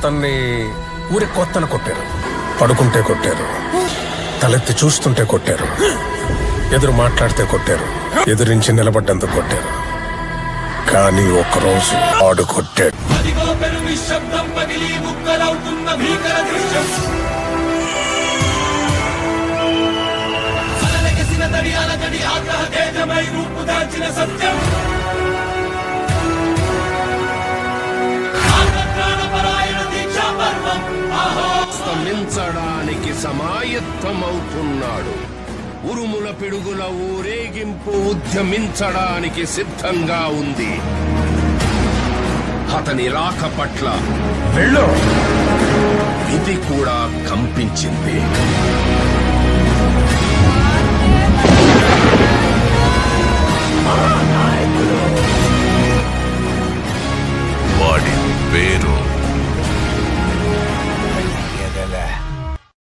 అతన్ని ఊరి కొత్తను కొట్టారు, పడుకుంటే కొట్టారు, తలెత్తి చూస్తుంటే కొట్టారు, ఎదురు మాట్లాడితే కొట్టారు, ఎదురించి నిలబడ్డంత కొట్టారు. కానీ ఒకరోజు ఆడు కొట్టాడు. స్తమించడానికి సమాయత్తమవుతున్నాడు. ఉరుముల పిడుగుల ఊరేగింపు ఉద్యమించడానికి సిద్ధంగా ఉంది. అతని రాక పట్ల వెళ్ళు విధి కూడా కంపించింది. వాడి పేరు